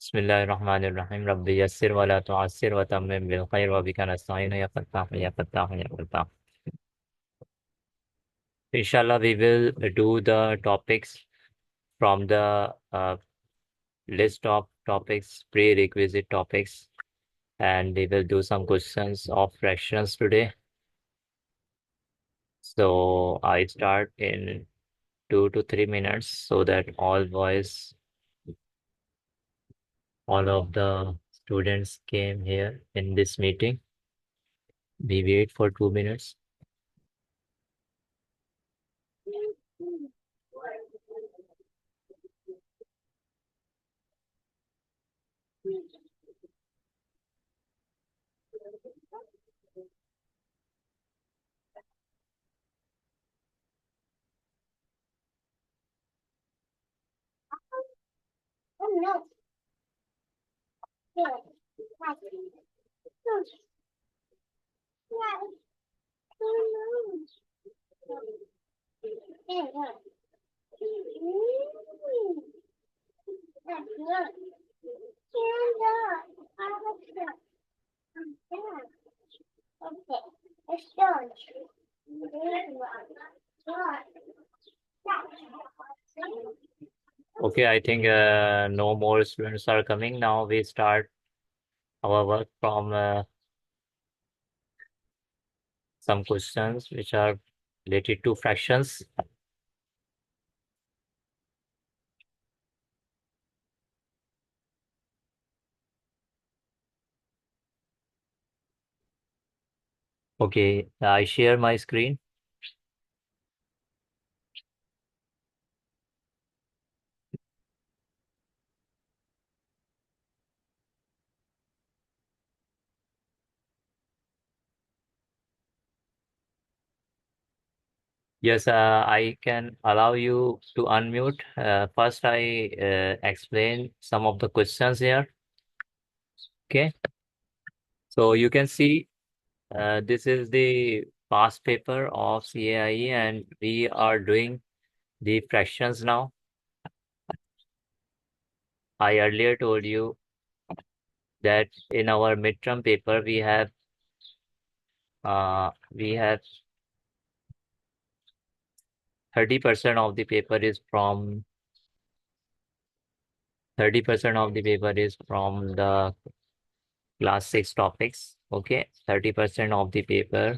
बिस्मिल्लाहिर्रहमानिर्रहीम रब्बि यस्सिर वला तुअस्सिर व तम्मिम बिल खैर व बिका नस्तईन या फत्ताह या फत्ताह या Fattah. Inshallah, we will do the topics from the list of topics, prerequisite topics, and we will do some questions of fractions today. So I start in 2 to 3 minutes so that all of the students came here in this meeting. We wait for 2 minutes. Okay, I think no more students are coming. Now we start our work from some questions which are related to fractions. Okay, I share my screen. Yes, I can allow you to unmute. First, I explain some of the questions here. Okay, so you can see this is the past paper of CAIE, and we are doing the fractions now. I earlier told you that in our midterm paper we have 30% of the paper is from 30% of the paper is from the class 6 topics. Okay, 30% of the paper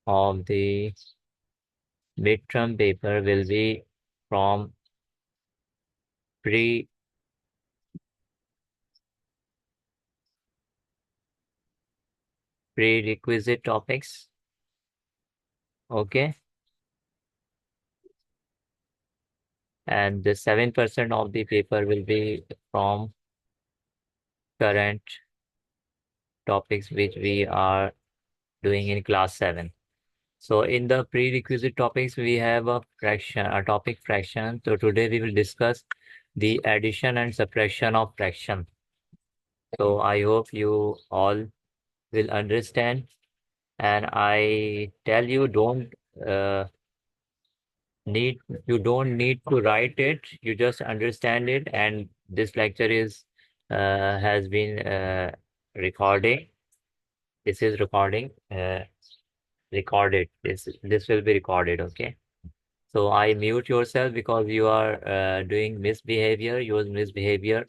of the midterm paper will be from pre prerequisite topics. Okay, and the 7% of the paper will be from current topics which we are doing in class 7. So in the prerequisite topics, we have a topic fraction. So today we will discuss the addition and subtraction of fraction. So I hope you all will understand. And I tell you, uh, need you don't need to write it. You just understand it. And this lecture is has been recording. This is recorded. This will be recorded. Okay. So I mute yourself because you are doing misbehavior. Your misbehavior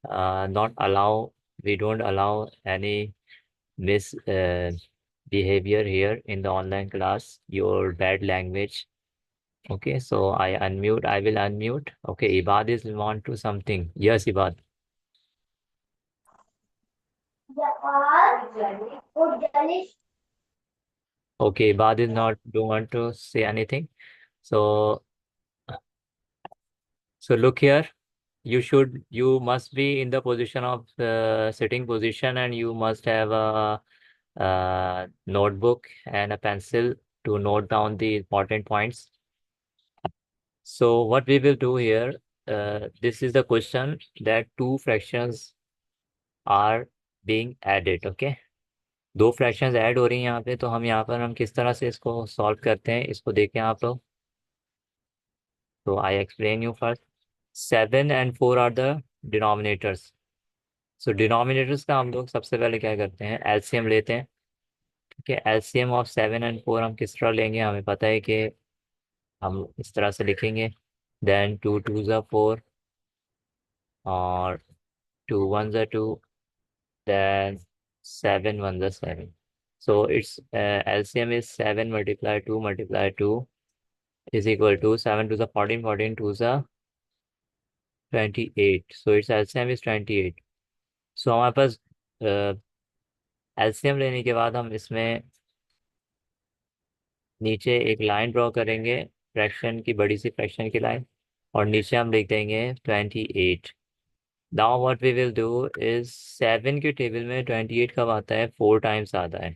not allow. We don't allow any behavior here in the online class. Your bad language. Okay. So I unmute. I will unmute. Okay. Ibad is want to something. Yes, Ibad. Okay. Ibad is not don't want to say anything. So look here. You must be in the position of sitting position, and you must have a notebook and a pencil to note down the important points. So what we will do here, this is the question that two fractions are being added. Okay, दो fractions add हो रही हैं यहाँ पे, तो हम यहाँ पर हम किस तरह से इसको सॉल्व करते हैं, इसको देखें आप लोग. तो I explain you first. 7 and 4 are the denominators. So denominators का हम लोग सबसे पहले क्या करते हैं, एलसीएम लेते हैं। ठीक है, एलसीएम ऑफ 7 और 4 हम किस तरह लेंगे, हमें पता है कि हम इस तरह से लिखेंगे। देन 2 2 ज़ा 4 और 2 1 ज़ा 2, then 7 1 ज़ा 7. So its LCM is 7 multiply 2 multiply 2 is equal to 7 to the 14, 14 to the 28. So its LCM is 28. So हमारे पास LCM लेने के बाद हम इसमें नीचे एक लाइन ड्रॉ करेंगे, फ्रैक्शन की, बड़ी सी फ्रैक्शन की लाइन, और नीचे हम लिख देंगे 28। Now what we will do is, 7 के टेबल में 28 कब आता है, 4 टाइम्स आता है,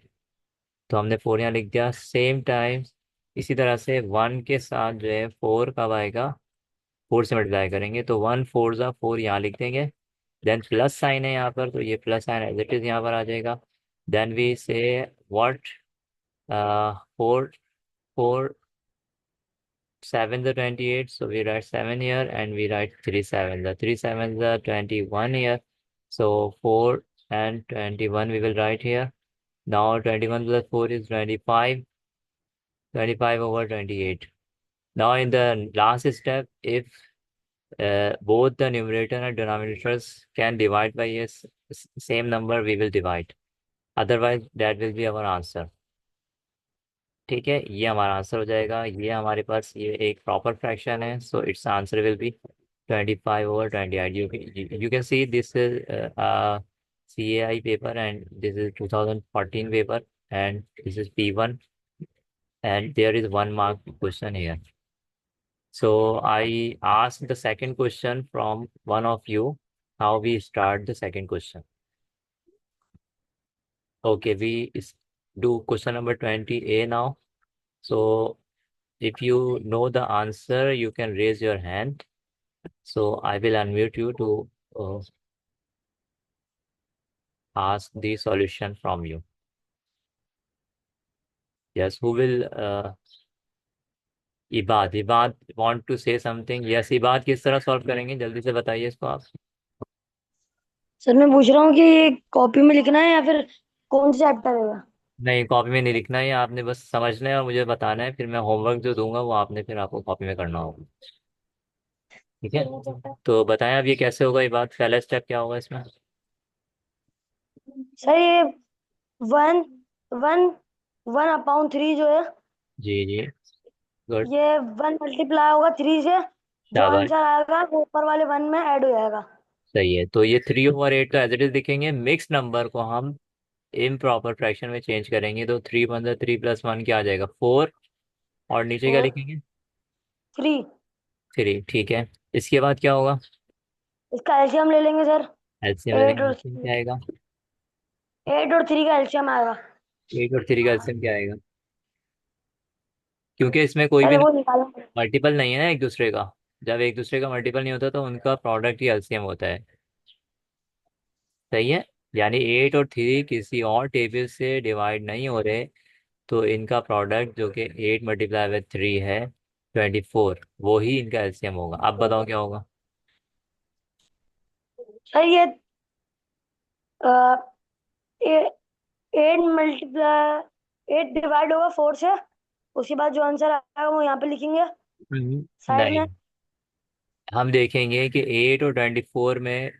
तो हमने 4 यहाँ लिख दिया। सेम टाइम इसी तरह से 1 के साथ जो है 4 कब आएगा, 4 से मल्टीप्लाई करेंगे, तो 1 4 ज़ा 4 यहाँ लिख देंगे। देन प्लस साइन है यहाँ पर, तो ये plus sign as it is यहाँ पर आ जाएगा। देन वी से व्हाट, 4 4 7 ज़ा 28, so we write 7 here and we write 3 7 ज़ा 21 here, so 4 and 21 we will write here. Now 21 plus 4 is 25, 25 over 28. Now in the last step, if both the numerator and denominators can divide by same number, we will divide. Otherwise, that will be our answer. ठीक है, ये हमारा answer हो जाएगा। ये हमारे पास ये एक प्रॉपर फ्रैक्शन है, so it's answer will be 25 over 28. You can see this is CAI paper and this is 2014 paper and this is P1 and there is 1 mark question here. So I asked the second question from one of you. How we start the second question? Okay, do question number 20A now. So if you know the answer, you can raise your hand. So I will unmute you to ask the solution from you. Yes, who will? Ibad want to say something? Yes, Ibad किस तरह solve करेंगे, जल्दी से बताइए इसको आप। Sir मैं पूछ रहा हूँ कि ये कॉपी में लिखना है या फिर कौन सा चैप्टर है? नहीं, कॉपी में नहीं लिखना है, आपने बस समझना है और मुझे बताना है, फिर मैं होमवर्क जो दूंगा वो आपने फिर आपको कॉपी में करना होगा। ठीक है, तो बताएं अब ये कैसे होगा, ये बात, पहला स्टेप क्या होगा इसमें। सर ये वन वन 1/3 जो है, जी जी, गुड, ये 1 मल्टीप्लाई होगा 3 से। जो शाबाश, आंसर आएगा वो ऊपर वाले 1 में ऐड हो जाएगा। सही है। तो ये 3/8 का एज इट इज लिखेंगे, मिक्स नंबर को हम इम प्रॉपर फ्रैक्शन में चेंज करेंगे, तो 3 × 3 + 1 क्या आ जाएगा, 4, और नीचे क्या और लिखेंगे, 3। 3। ठीक है, इसके बाद क्या होगा, इसका एलसीएम ले लेंगे सर। एलसीएम ले 8 लेंगे, और एलसीएम क्या आएगा, 3 का एलसीएम आएगा। 8 और 3 का एलसीएम क्या आएगा, क्योंकि इसमें कोई भी सर वो निकालो। मल्टीपल नहीं है ना एक दूसरे का। जब एक दूसरे का मल्टीपल नहीं होता तो उनका प्रोडक्ट ही एलसीएम होता है। सही है, यानी 8 और 3 किसी और टेबल से डिवाइड नहीं हो रहे, तो इनका प्रोडक्ट जो कि 8 × 3 है 24, वो ही इनका एलसीएम होगा। अब बताओ क्या होगा। सर ये 8 डिवाइड होगा 4 से। उसके बाद जो आंसर आएगा वो यहाँ पे लिखेंगे साइड में। नहीं, हम देखेंगे कि 8 और 24 में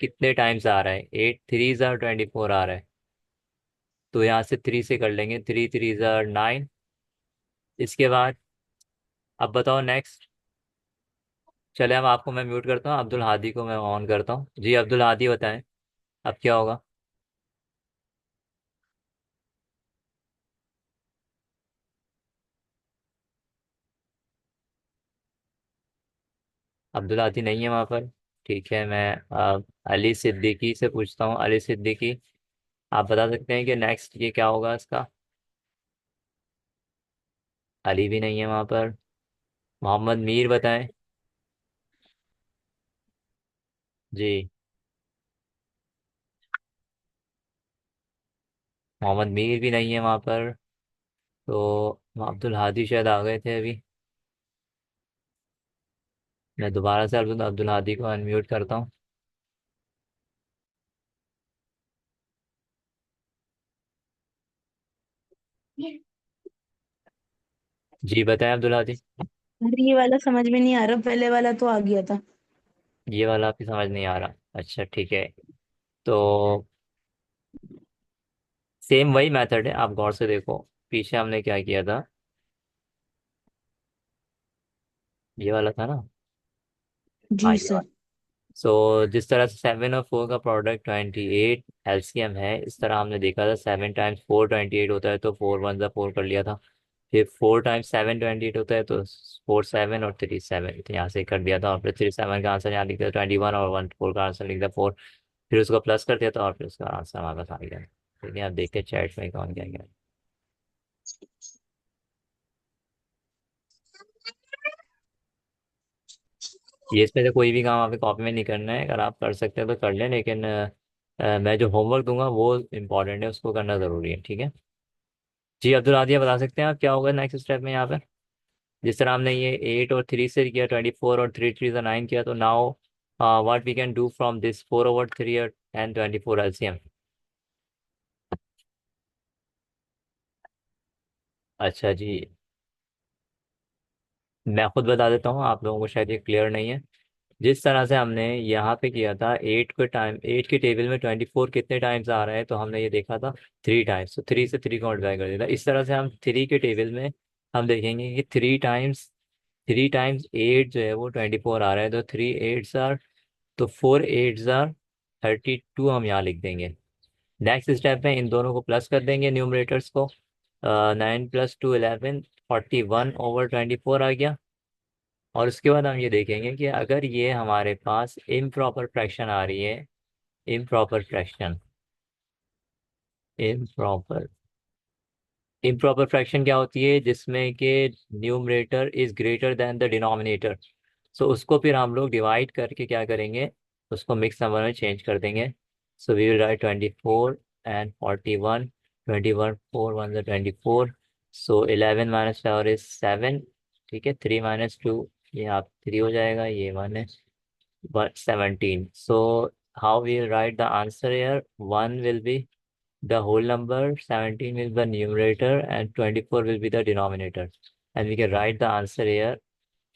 कितने टाइम्स आ रहा है, 8 3 × 24 आ रहा है, तो यहाँ से 3 से कर लेंगे, 3 3 × 9। इसके बाद अब बताओ नेक्स्ट। चले, अब आपको मैं म्यूट करता हूँ, अब्दुल हादी को मैं ऑन करता हूँ। जी अब्दुल हादी बताएं, अब क्या होगा। अब्दुल हादी नहीं है वहाँ पर। ठीक है, मैं अली सिद्दीकी से पूछता हूँ। अली सिद्दीकी, आप बता सकते हैं कि नेक्स्ट ये क्या होगा इसका। अली भी नहीं है वहाँ पर। मोहम्मद मीर बताएं। जी, मोहम्मद मीर भी नहीं है वहाँ पर। तो अब्दुल हादी शायद आ गए थे अभी। मैं दोबारा से अब्दुल अब्दुल हादी को अनम्यूट करता हूँ। जी बताएं अब्दुल्ला जी। अरे ये वाला समझ में नहीं आ रहा, पहले वाला तो आ गया था। ये वाला आपकी समझ नहीं आ रहा, अच्छा ठीक है। तो सेम वही मेथड है, आप गौर से देखो पीछे हमने क्या किया था। ये वाला था ना। हाँ जी ये सर। वाला। सो जिस तरह से 7 और 4 का प्रोडक्ट 28 एलसीएम है, इस तरह हमने देखा था 7 टाइम्स 4 28 होता है, तो 4 1 4 कर लिया था। फिर 4 टाइम्स 7 28 होता है, तो 4 7 और 3 7, तो यहाँ से कर दिया था। और फिर 3 7 का आंसर यहाँ लिख दिया 21, और 1 4 का आंसर लिख दिया 4। फिर उसको प्लस कर दिया था, और फिर उसका आंसर हमारे पास आ गया। ठीक है, आप देखते चैट में कौन क्या गया। ये इसमें से कोई भी काम आपको कॉपी में नहीं करना है, अगर आप कर सकते हैं तो कर लें, लेकिन मैं जो होमवर्क दूंगा वो इम्पोर्टेंट है, उसको करना जरूरी है, ठीक है। जी अब्दुल आदिया, बता सकते हैं आप क्या होगा नेक्स्ट स्टेप में यहाँ पे। जिस तरह हमने ये 8 और 3 से किया, 24 और 3 3 9 किया, तो now what we can do from this 4/3 and 24 LCM. अच्छा जी, मैं खुद बता देता हूँ, आप लोगों को शायद ये क्लियर नहीं है। जिस तरह से हमने यहाँ पे किया था, 8 के टेबल में 24 कितने टाइम्स आ रहा है, तो हमने ये देखा था 3 टाइम्स, तो 3 से 3 को मल्टीप्लाई कर दिया था। इस तरह से हम 3 के टेबल में हम देखेंगे कि 3 टाइम्स 8 जो है वो 24 आ रहा है, तो 3 8 तो 4 8 32 हम यहाँ लिख देंगे। नेक्स्ट स्टेप में इन दोनों को प्लस कर देंगे न्यूमरेटर्स को। 9 + 2 11, 41/24 आ गया। और उसके बाद हम ये देखेंगे कि अगर ये हमारे पास इम्प्रॉपर फ्रैक्शन आ रही है, improper fraction, improper improper fraction क्या होती है, जिसमें कि numerator is greater than the denominator. So उसको फिर हम लोग डिवाइड करके क्या करेंगे, उसको मिक्स नंबर में चेंज कर देंगे। So we will write 24 and 41। 21 4 1 24। So 11 - 4 is 7। ठीक है, 3 - 2, ये आप 3 हो जाएगा, ये 1 है, but 17. So how we'll write the answer here? 1 will be the whole number, 17 will be the numerator, and 24 will be the denominator. And we can write the answer here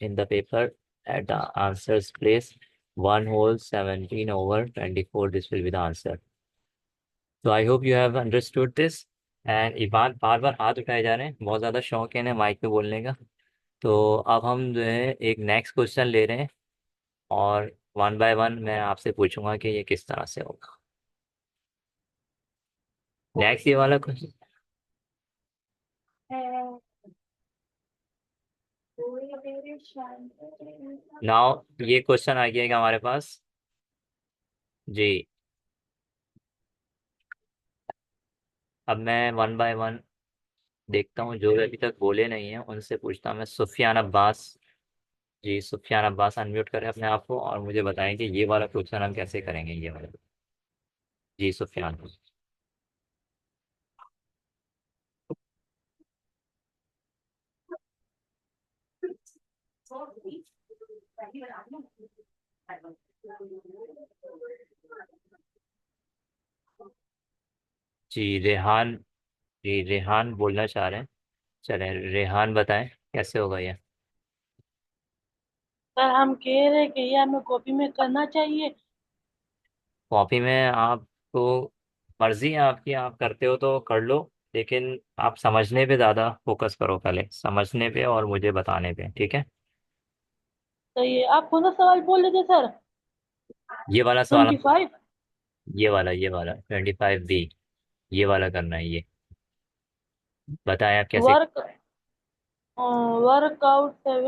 in the paper at the answers place. 1 whole 17/24. This will be the answer. So I hope you have understood this. And इबान बार बार हाथ उठाए जा रहे हैं, बहुत ज़्यादा शौक है इन्हें माइक पे बोलने का। तो अब हम जो है एक नेक्स्ट क्वेश्चन ले रहे हैं, और 1 बाय 1 मैं आपसे पूछूंगा कि ये किस तरह से होगा। नेक्स्ट ये वाला क्वेश्चन। नाउ ये क्वेश्चन आ गया है हमारे पास। जी, अब मैं 1 बाय 1 देखता हूँ, जो अभी तक बोले नहीं है उनसे पूछता हूँ मैं। सुफियान अब्बास। जी सुफियान अब्बास, अनम्यूट करें अपने आप को और मुझे बताएं कि ये वाला क्वेश्चन हम कैसे करेंगे, ये वाला। जी सुफियान। जी रेहान। जी रेहान बोलना चाह रहे हैं, चलें रेहान बताएं कैसे होगा ये। सर हम कह रहे कि ये हमें कॉपी में करना चाहिए। कॉपी में आपको मर्जी है आपकी, आप करते हो तो कर लो, लेकिन आप समझने पे ज़्यादा फोकस करो, पहले समझने पे और मुझे बताने पे, ठीक है। तो ये आप कौन सा सवाल बोल रहे थे सर? ये वाला सवाल 25। ये वाला 25B, ये वाला करना है ये। बताएं आप कैसे। Work work out 7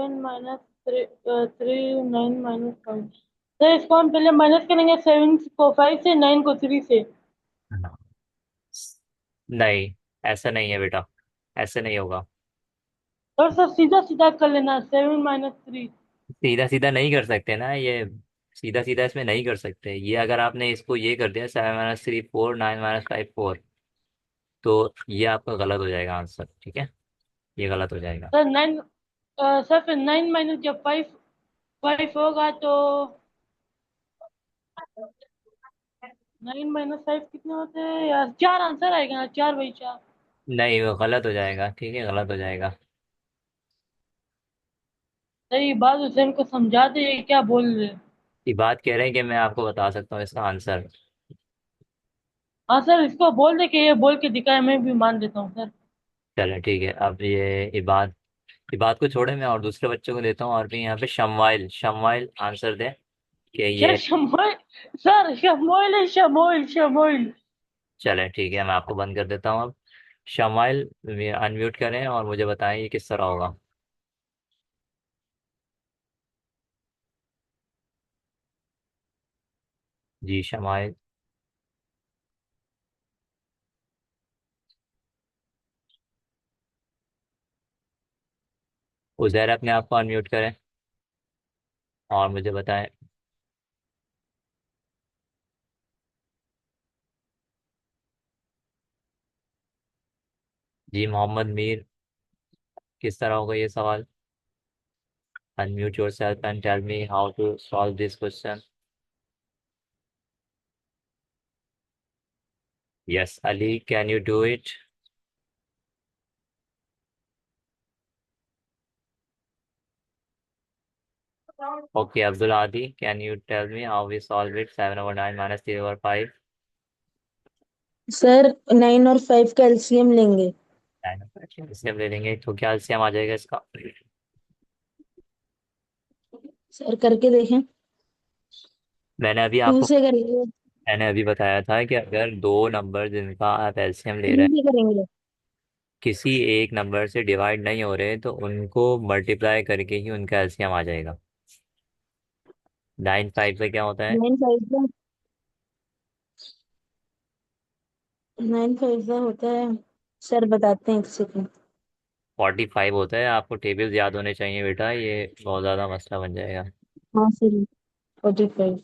- 3 9 - 5। सर इसको हम पहले माइनस करेंगे, 7 को 5 से, 9 को 3 से। नहीं, ऐसा नहीं है बेटा, ऐसे नहीं होगा। और सर सीधा सीधा कर लेना, 7 - 3। सीधा सीधा नहीं कर सकते ना ये, सीधा सीधा इसमें नहीं कर सकते ये। अगर आपने इसको ये कर दिया 7 - 3 4, 9 - 5 4, तो ये आपका गलत हो जाएगा आंसर, ठीक है, ये गलत हो जाएगा। सर 9, सर फिर 9 माइनस जब 5 होगा तो 9 - 5 कितने होते हैं यार? 4 आंसर आएगा ना, 4 बाई 4। नहीं वो गलत हो जाएगा, ठीक है, गलत हो जाएगा। सर ये बात हुसैन को समझा दे, ये क्या बोल रहे हैं। ये बात कह रहे हैं कि मैं आपको बता सकता हूँ इसका आंसर। हाँ सर, इसको बोल दे कि ये बोल के दिखाए, मैं भी मान देता हूँ सर। चलें ठीक है। अब ये बात को छोड़े, मैं और दूसरे बच्चों को देता हूँ। और भी यहाँ पे शमवाइल शमवाइल आंसर दे कि सर ये। शमोइल, सर शमोइल है, शमोइल शमोइल। चलें ठीक है, मैं आपको बंद कर देता हूँ अब। शमवाइल अनम्यूट करें और मुझे बताएं ये किस तरह होगा। जी शमाइल। उज़ैर अपने आप को अनम्यूट करें और मुझे बताएं। जी मोहम्मद मीर, किस तरह होगा ये सवाल। Unmute yourself and tell me how to solve this question. Yes, Ali, can you do it? Okay, Abdul Adi, can you tell me how we solve it? 7/9 minus 3/5. Sir 9 और 5 का एलसीएम लेंगे। इसलिए हम ले लेंगे तो क्या एलसीएम आ जाएगा इसका। सर करके देखें। मैंने अभी 2 आपको से करेंगे, मैंने अभी बताया था कि अगर दो नंबर जिनका आप एलसीएम ले रहे 3 हैं से करेंगे। किसी एक नंबर से डिवाइड नहीं हो रहे तो उनको मल्टीप्लाई करके ही उनका एलसीएम आ जाएगा। 9 5 से क्या होता है। 9 5 का होता है। सर बताते हैं, एक सेकंड। 45 होता है। आपको टेबल्स याद होने चाहिए बेटा, ये बहुत ज़्यादा मसला बन जाएगा। हाँ सर, 45।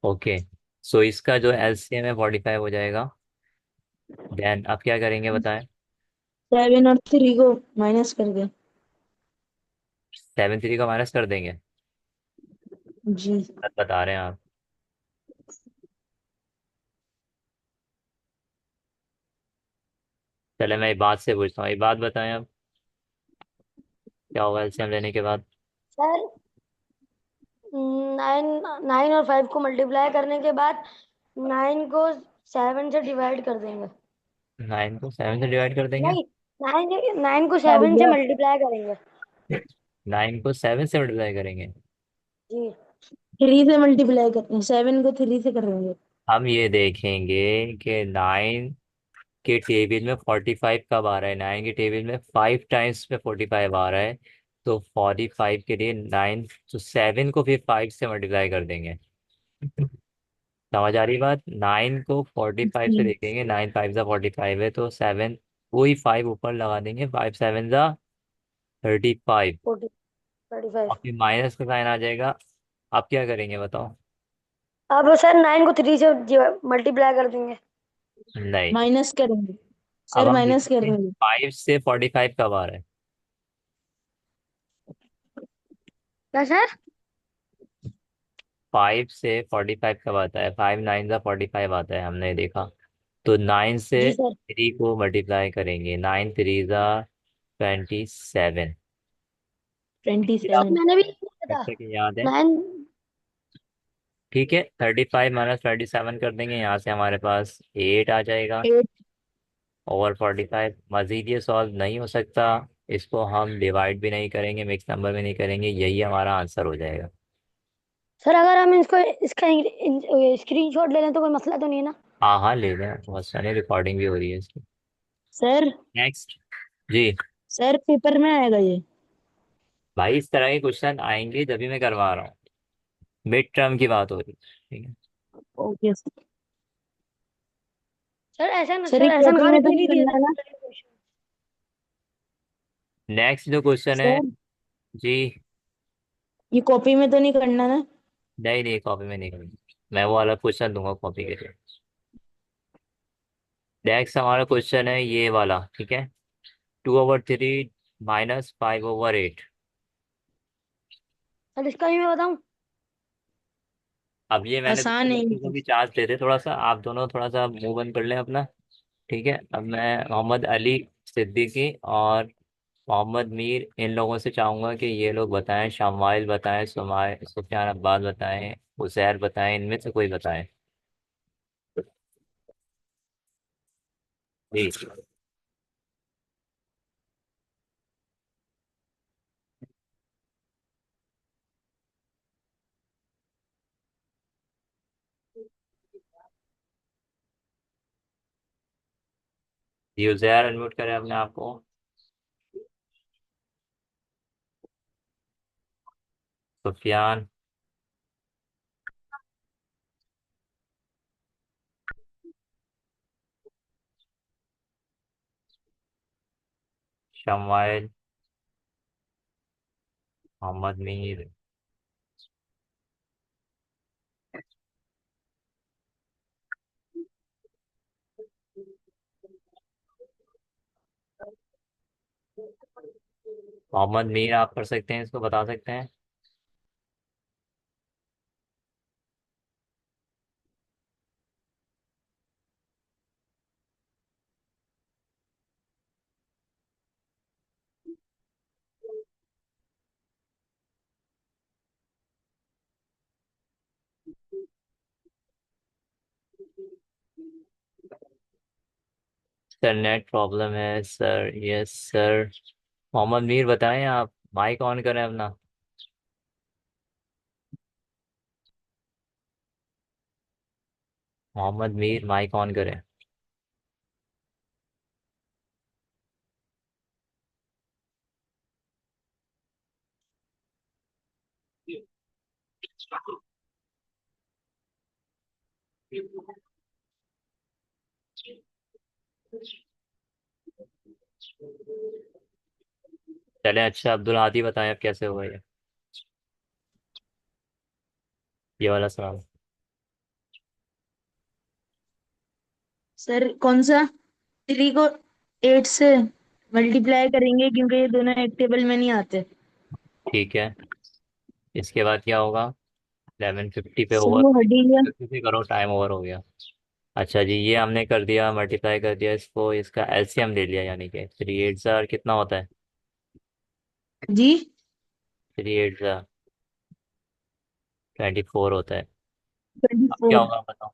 ओके, सो इसका जो एलसीएम है 45 हो जाएगा। देन अब क्या करेंगे बताएं। 7 और 3 को माइनस कर दे। 7 3 का माइनस कर देंगे। जी। गलत बता रहे हैं आप। चले मैं एक बात से पूछता हूँ, एक बात बताएं अब क्या होगा एलसीएम लेने के बाद। सर 9 और 5 को मल्टीप्लाई करने के बाद 9 को 7 से डिवाइड कर देंगे। 9 को 7 से डिवाइड कर देंगे। नहीं, 9 को 7 से मल्टीप्लाई करेंगे। 9 को 7 से मल्टीप्लाई करेंगे। जी। 3 से मल्टीप्लाई करते हैं, 7 को 3 से करेंगे। हम ये देखेंगे कि 9 के टेबल में 45 कब आ रहा है। 9 के टेबल में 5 टाइम्स में 45 आ रहा है। तो 45 के लिए 9 तो 7 को फिर 5 से मल्टीप्लाई कर देंगे। समझ आ रही बात। 9 को 45 से जी। देखेंगे। 9 5 जा 45 है तो 7 वही 5 ऊपर लगा देंगे। 5 7 जा 35 45। और फिर माइनस का साइन आ जाएगा। आप क्या करेंगे बताओ। अब सर 9 को 3 से मल्टीप्लाई कर देंगे। नहीं, माइनस करेंगे अब सर, हम माइनस देखते हैं करेंगे। 5 से 45 कब आ रहा है। क्या सर? 5 से 45 कब आता है। 5 9 जा 45 आता है, हमने देखा। तो 9 से जी सर। 3 को मल्टीप्लाई करेंगे। 9 3 जा 27। 27। मैंने भी लिखा जब था। तक ये याद है। 9। ठीक है, 35 माइनस 27 कर देंगे। यहाँ से हमारे पास 8 आ जाएगा। 8। ओवर 45 मजीद ये सॉल्व नहीं हो सकता। इसको हम डिवाइड भी नहीं करेंगे, मिक्स नंबर में नहीं करेंगे, यही हमारा आंसर हो जाएगा। सर अगर हम इसको इसका स्क्रीनशॉट ले लें तो कोई मसला तो नहीं है ना? हाँ हाँ ले लें, बहुत सारी रिकॉर्डिंग भी हो रही है इसकी। Sir next. जी सर पेपर में आएगा ये। भाई, इस तरह के क्वेश्चन आएंगे जब भी मैं करवा रहा हूँ। मिड टर्म की बात हो रही है, ठीक है। Okay sir. सर ये ऐसा कॉपी में तो करके नहीं नहीं दिए करना ना जाते क्वेश्चन। नेक्स्ट जो क्वेश्चन है। सर? जी ये कॉपी में तो नहीं करना ना? नहीं नहीं, कॉपी में नहीं करूँगी। मैं वो अलग क्वेश्चन दूंगा कॉपी के लिए। नेक्स्ट हमारा क्वेश्चन है ये वाला, ठीक है। 2/3 माइनस 5/8। सर इसका भी मैं बताऊं? अब ये मैंने आसान दूसरे है ये बच्चों को तो। भी चांस दे दे थोड़ा सा। आप दोनों थोड़ा सा मुंह बंद कर लें अपना। ठीक है, अब मैं मोहम्मद अली सिद्दीकी और मोहम्मद मीर, इन लोगों से चाहूंगा कि ये लोग बताएं, शमाइल बताएं, सुमाय सुफियान अब्बास बताएं, उजैर बताएं, इनमें से कोई बताएं। जी। जी उजैर, अनम्यूट करें अपने आप को। सुफियान। शमाइल। मोहम्मद मीर। मोहम्मद मीर, आप कर सकते हैं, इसको बता सकते हैं। सर नेट प्रॉब्लम है sir, yes sir. Mohammad Mir बताएं आप, माइक ऑन करें अपना। मोहम्मद मीर, माइक ऑन करें। चलें, अच्छा अब्दुल हादी बताएं अब कैसे हुआ ये वाला सवाल। सर कौन सा? 3 को 8 से मल्टीप्लाई करेंगे क्योंकि ये दोनों एक टेबल में नहीं आते। ठीक है, इसके बाद क्या होगा? 11:50 पे सर ओवर। वो हट ही गया। 50 से करो, टाइम ओवर हो गया। अच्छा जी, ये हमने कर दिया, मल्टीप्लाई कर दिया इसको, इसका एलसीएम ले लिया, यानी कि 3 8 कितना होता है? जी। 3 8 24 होता है। अब क्या 24। होगा बताओ?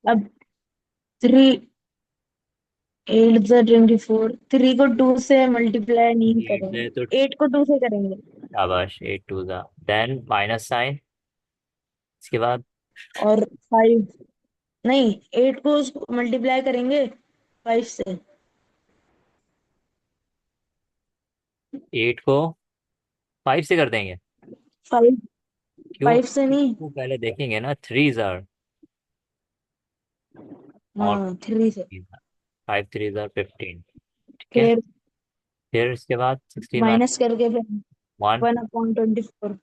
अब 3 8 24। 3 को 2 से मल्टीप्लाई नहीं 8 से तो करेंगे, 8 को 2 से करेंगे। शाबाश, 8 2 देन माइनस साइन। इसके बाद और 5, नहीं, 8 को मल्टीप्लाई करेंगे 5 से। 8 को 5 से कर देंगे। 5, क्यों? 5 से नहीं। वो पहले देखेंगे ना, 3 और हाँ, 3 से। 5 3 15। ठीक है, फिर फिर इसके बाद 16 माइनस माइनस करके फिर 1। 1/24।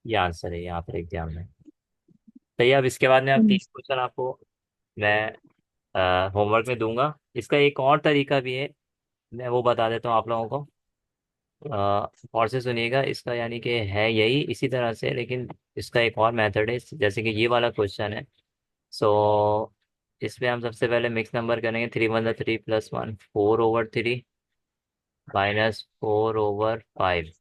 ये आंसर है यहाँ पर एग्जाम में। तो ये अब इसके बाद में अब 3 क्वेश्चन आपको मैं होमवर्क में दूंगा। इसका एक और तरीका भी है, मैं वो बता देता हूँ आप लोगों को। और से सुनिएगा इसका, यानी कि है यही इसी तरह से, लेकिन इसका एक और मेथड है, जैसे कि ये वाला क्वेश्चन है। सो इसमें हम सबसे पहले मिक्स नंबर करेंगे। 3 1 3 +1 4/3 -4/5।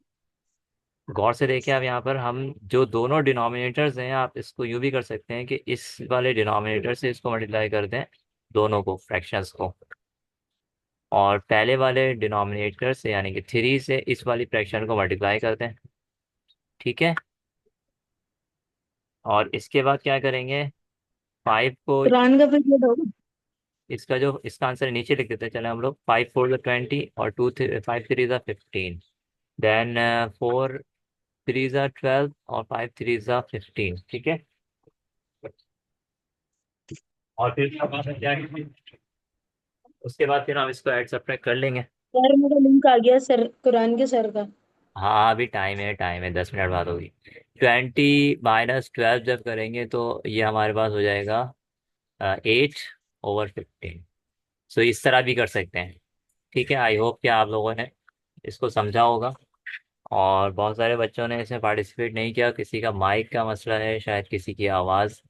गौर से देखिए, अब यहाँ पर हम जो दोनों डिनोमिनेटर्स हैं, आप इसको यूँ भी कर सकते हैं कि इस वाले डिनोमिनेटर से इसको मल्टीप्लाई कर दें, दोनों को, फ्रैक्शंस को। और पहले वाले डिनोमिनेटर से, यानी कि 3 से इस वाली फ्रैक्शन को मल्टीप्लाई कर दें। ठीक है, और इसके बाद क्या करेंगे? 5 को, कुरान का पीरियड होगा। इसका जो इसका आंसर नीचे लिख देते हैं, चले हम लोग। 5 4 20 और 5 3 15। देन 4 3 12 और 5 3 15। ठीक है, और फिर क्या बात है, क्या है? उसके बाद फिर हम इसको ऐड सब्ट्रैक्ट कर लेंगे। सर मेरा लिंक आ गया सर, कुरान के सर का। हाँ, अभी टाइम है, 10 मिनट बाद होगी। 20 - 12 जब करेंगे तो ये हमारे पास हो जाएगा 8/15। सो इस तरह भी कर सकते हैं। ठीक है, आई होप कि आप लोगों ने इसको समझा होगा। और बहुत सारे बच्चों ने इसमें पार्टिसिपेट नहीं किया, किसी का माइक का मसला है, शायद किसी की आवाज़,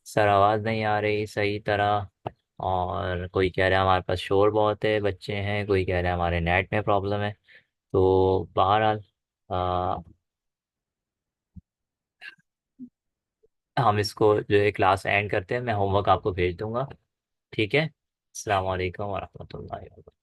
सर आवाज़ नहीं आ रही सही तरह। और कोई कह रहा है हमारे पास शोर बहुत है, बच्चे हैं, कोई कह रहा है हमारे नेट में प्रॉब्लम है। तो बहरहाल हम इसको जो है क्लास एंड करते हैं, मैं होमवर्क आपको भेज दूंगा। ठीक है। अस्सलाम वालेकुम वरहमतुल्लाहि वबरकातुहू।